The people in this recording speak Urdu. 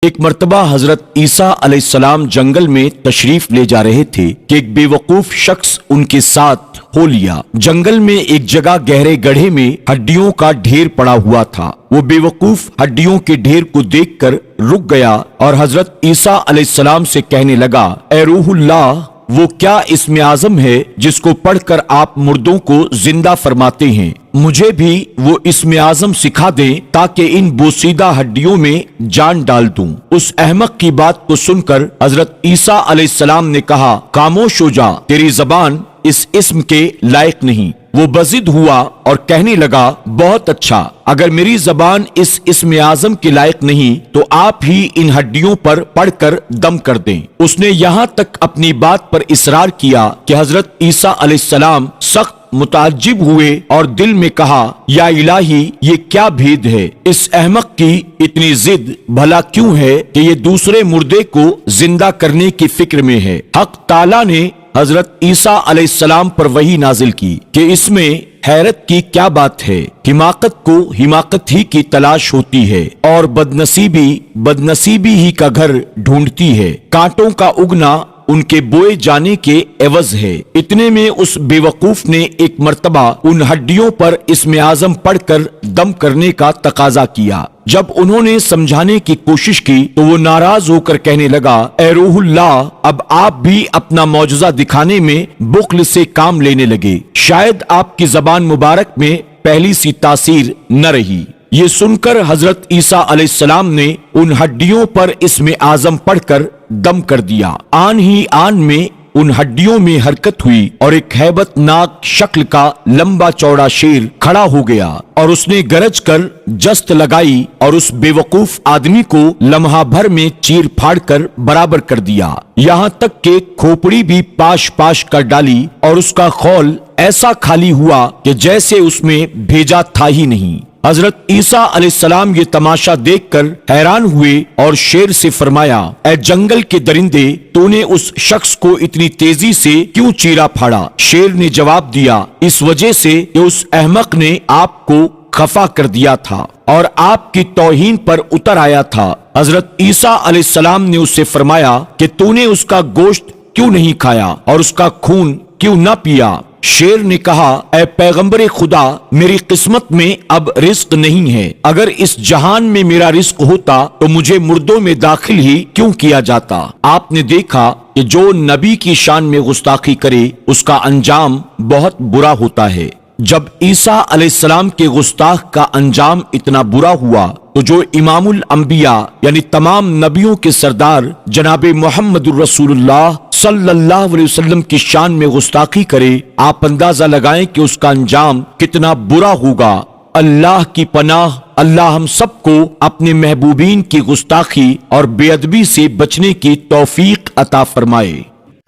ایک مرتبہ حضرت عیسیٰ علیہ السلام جنگل میں تشریف لے جا رہے تھے کہ ایک بے وقوف شخص ان کے ساتھ ہو لیا۔ جنگل میں ایک جگہ گہرے گڑھے میں ہڈیوں کا ڈھیر پڑا ہوا تھا۔ وہ بے وقوف ہڈیوں کے ڈھیر کو دیکھ کر رک گیا اور حضرت عیسیٰ علیہ السلام سے کہنے لگا، اے روح اللہ، وہ کیا اسم اعظم ہے جس کو پڑھ کر آپ مردوں کو زندہ فرماتے ہیں؟ مجھے بھی وہ اسم اعظم سکھا دیں تاکہ ان بوسیدہ ہڈیوں میں جان ڈال دوں۔ اس احمق کی بات کو سن کر حضرت عیسیٰ علیہ السلام نے کہا، خاموش ہو جا، تیری زبان اس اسم کے لائق نہیں۔ وہ بضد ہوا اور کہنے لگا، بہت اچھا، اگر میری زبان اس اسم اعظم کے لائق نہیں تو آپ ہی ان ہڈیوں پر پڑھ کر دم کر دیں۔ اس نے یہاں تک اپنی بات پر اصرار کیا کہ حضرت عیسیٰ علیہ السلام سخت متعجب ہوئے اور دل میں کہا، یا الہی، یہ کیا بھید ہے؟ اس احمق کی اتنی ضد بھلا کیوں ہے کہ یہ دوسرے مردے کو زندہ کرنے کی فکر میں ہے؟ حق تعالیٰ نے حضرت عیسیٰ علیہ السلام پر وحی نازل کی کہ اس میں حیرت کی کیا بات ہے؟ حماقت کو حماقت ہی کی تلاش ہوتی ہے اور بدنصیبی بدنصیبی ہی کا گھر ڈھونڈتی ہے۔ کانٹوں کا اگنا ان کے بوئے جانے کے عوض ہے۔ اتنے میں اس بے وقوف نے ایک مرتبہ ان ہڈیوں پر اسم اعظم پڑھ کر دم کرنے کا تقاضا کیا۔ جب انہوں نے سمجھانے کی کوشش کی تو وہ ناراض ہو کر کہنے لگا، اے روح اللہ، اب آپ بھی اپنا معجزہ دکھانے میں بخل سے کام لینے لگے۔ شاید آپ کی زبان مبارک میں پہلی سی تاثیر نہ رہی۔ یہ سن کر حضرت عیسیٰ علیہ السلام نے ان ہڈیوں پر اسم اعظم پڑھ کر دم کر دیا۔ آن ہی آن میں ان ہڈیوں میں حرکت ہوئی اور ایک ہیبت ناک شکل کا لمبا چوڑا شیر کھڑا ہو گیا اور اس نے گرج کر جست لگائی اور اس بے وقوف آدمی کو لمحہ بھر میں چیر پھاڑ کر برابر کر دیا، یہاں تک کہ کھوپڑی بھی پاش پاش کر ڈالی اور اس کا خول ایسا خالی ہوا کہ جیسے اس میں بھیجا تھا ہی نہیں۔ حضرت عیسیٰ علیہ السلام یہ تماشا دیکھ کر حیران ہوئے اور شیر سے فرمایا، اے جنگل کے درندے، تو نے اس شخص کو اتنی تیزی سے کیوں چیرا پھاڑا؟ شیر نے جواب دیا، اس وجہ سے کہ اس احمق نے آپ کو خفا کر دیا تھا اور آپ کی توہین پر اتر آیا تھا۔ حضرت عیسیٰ علیہ السلام نے اس سے فرمایا کہ تو نے اس کا گوشت کیوں نہیں کھایا اور اس کا خون کیوں نہ پیا؟ شیر نے کہا، اے پیغمبر خدا، میری قسمت میں اب رزق نہیں ہے۔ اگر اس جہان میں میرا رزق ہوتا تو مجھے مردوں میں داخل ہی کیوں کیا جاتا؟ آپ نے دیکھا کہ جو نبی کی شان میں گستاخی کرے اس کا انجام بہت برا ہوتا ہے۔ جب عیسیٰ علیہ السلام کے گستاخ کا انجام اتنا برا ہوا تو جو امام الانبیاء یعنی تمام نبیوں کے سردار جناب محمد الرسول اللہ صلی اللہ علیہ وسلم کی شان میں گستاخی کرے، آپ اندازہ لگائیں کہ اس کا انجام کتنا برا ہوگا۔ اللہ کی پناہ، اللہ ہم سب کو اپنے محبوبین کی گستاخی اور بے ادبی سے بچنے کی توفیق عطا فرمائے۔